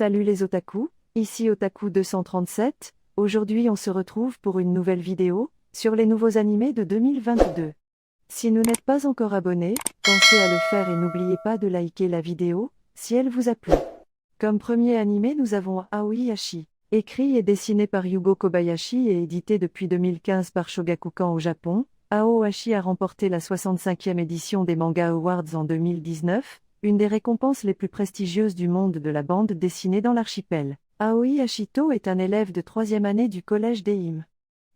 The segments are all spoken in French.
Salut les otaku, ici Otaku 237, aujourd'hui on se retrouve pour une nouvelle vidéo, sur les nouveaux animés de 2022. Si vous n'êtes pas encore abonné, pensez à le faire et n'oubliez pas de liker la vidéo, si elle vous a plu. Comme premier animé nous avons Aoiashi, écrit et dessiné par Yugo Kobayashi et édité depuis 2015 par Shogakukan au Japon. Aoiashi a remporté la 65e édition des Manga Awards en 2019, une des récompenses les plus prestigieuses du monde de la bande dessinée dans l'archipel. Aoi Ashito est un élève de 3e année du collège d'Eim.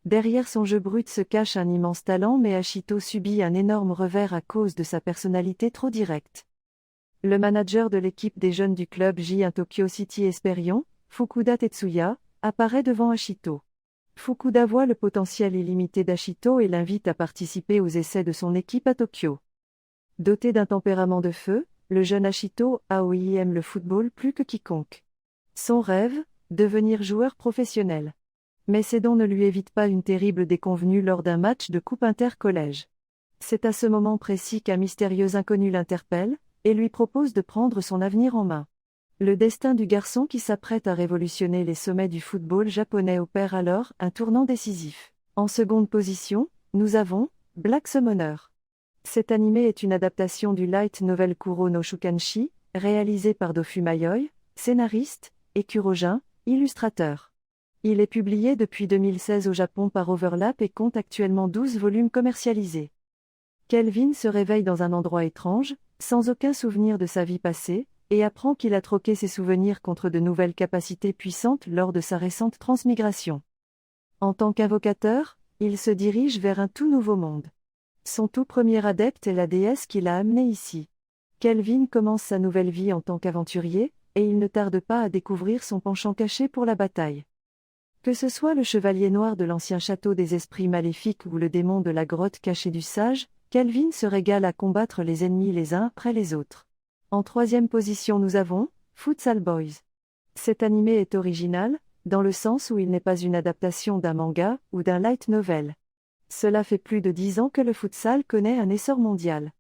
Derrière son jeu brut se cache un immense talent, mais Ashito subit un énorme revers à cause de sa personnalité trop directe. Le manager de l'équipe des jeunes du club J1 Tokyo City Esperion, Fukuda Tetsuya, apparaît devant Ashito. Fukuda voit le potentiel illimité d'Ashito et l'invite à participer aux essais de son équipe à Tokyo. Doté d'un tempérament de feu, le jeune Ashito Aoi aime le football plus que quiconque. Son rêve, devenir joueur professionnel. Mais ses dons ne lui évitent pas une terrible déconvenue lors d'un match de coupe inter-collège. C'est à ce moment précis qu'un mystérieux inconnu l'interpelle, et lui propose de prendre son avenir en main. Le destin du garçon qui s'apprête à révolutionner les sommets du football japonais opère alors un tournant décisif. En seconde position, nous avons Black Summoner. Cet animé est une adaptation du light novel Kuro no Shukanshi, réalisé par Dofu Mayoi, scénariste, et Kurojin, illustrateur. Il est publié depuis 2016 au Japon par Overlap et compte actuellement 12 volumes commercialisés. Kelvin se réveille dans un endroit étrange, sans aucun souvenir de sa vie passée, et apprend qu'il a troqué ses souvenirs contre de nouvelles capacités puissantes lors de sa récente transmigration. En tant qu'invocateur, il se dirige vers un tout nouveau monde. Son tout premier adepte est la déesse qui l'a amené ici. Kelvin commence sa nouvelle vie en tant qu'aventurier, et il ne tarde pas à découvrir son penchant caché pour la bataille. Que ce soit le chevalier noir de l'ancien château des esprits maléfiques ou le démon de la grotte cachée du sage, Kelvin se régale à combattre les ennemis les uns après les autres. En troisième position nous avons Futsal Boys. Cet animé est original, dans le sens où il n'est pas une adaptation d'un manga ou d'un light novel. Cela fait plus de 10 ans que le futsal connaît un essor mondial.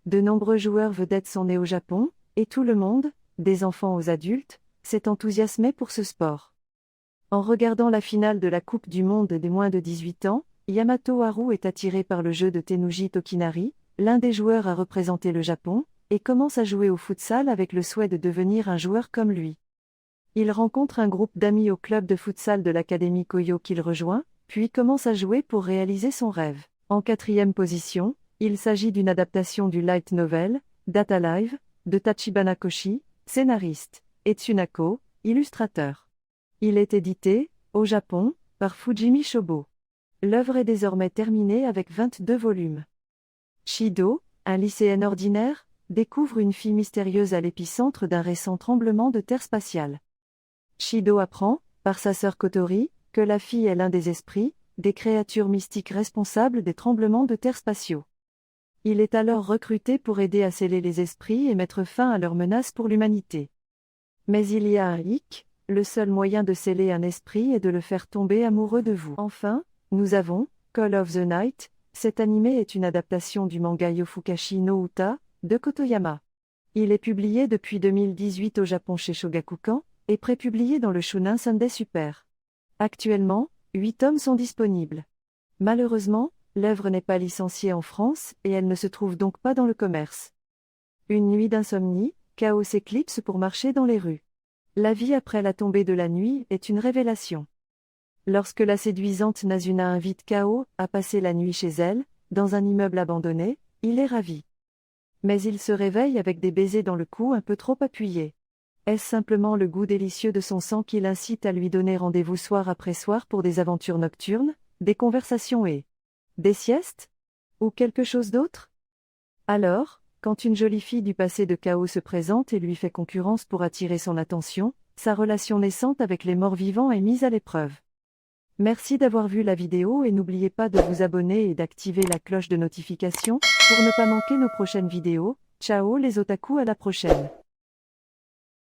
De nombreux joueurs vedettes sont nés au Japon, et tout le monde, des enfants aux adultes, s'est enthousiasmé pour ce sport. En regardant la finale de la Coupe du Monde des moins de 18 ans, Yamato Haru est attiré par le jeu de Tenuji Tokinari, l'un des joueurs à représenter le Japon, et commence à jouer au futsal avec le souhait de devenir un joueur comme lui. Il rencontre un groupe d'amis au club de futsal de l'Académie Koyo qu'il rejoint, puis commence à jouer pour réaliser son rêve. En quatrième position, il s'agit d'une adaptation du light novel, Data Live, de Tachibana Koshi, scénariste, et Tsunako, illustrateur. Il est édité, au Japon, par Fujimi Shobo. L'œuvre est désormais terminée avec 22 volumes. Shido, un lycéen ordinaire, découvre une fille mystérieuse à l'épicentre d'un récent tremblement de terre spatial. Shido apprend, par sa sœur Kotori, que la fille est l'un des esprits, des créatures mystiques responsables des tremblements de terre spatiaux. Il est alors recruté pour aider à sceller les esprits et mettre fin à leurs menaces pour l'humanité. Mais il y a un hic, le seul moyen de sceller un esprit est de le faire tomber amoureux de vous. Enfin, nous avons Call of the Night. Cet animé est une adaptation du manga Yofukashi no Uta, de Kotoyama. Il est publié depuis 2018 au Japon chez Shogakukan, et prépublié dans le Shonen Sunday Super. Actuellement, 8 tomes sont disponibles. Malheureusement, l'œuvre n'est pas licenciée en France et elle ne se trouve donc pas dans le commerce. Une nuit d'insomnie, Kao s'éclipse pour marcher dans les rues. La vie après la tombée de la nuit est une révélation. Lorsque la séduisante Nazuna invite Kao à passer la nuit chez elle, dans un immeuble abandonné, il est ravi. Mais il se réveille avec des baisers dans le cou un peu trop appuyés. Est-ce simplement le goût délicieux de son sang qui l'incite à lui donner rendez-vous soir après soir pour des aventures nocturnes, des conversations et des siestes? Ou quelque chose d'autre? Alors, quand une jolie fille du passé de Kao se présente et lui fait concurrence pour attirer son attention, sa relation naissante avec les morts vivants est mise à l'épreuve. Merci d'avoir vu la vidéo et n'oubliez pas de vous abonner et d'activer la cloche de notification pour ne pas manquer nos prochaines vidéos. Ciao les otaku, à la prochaine.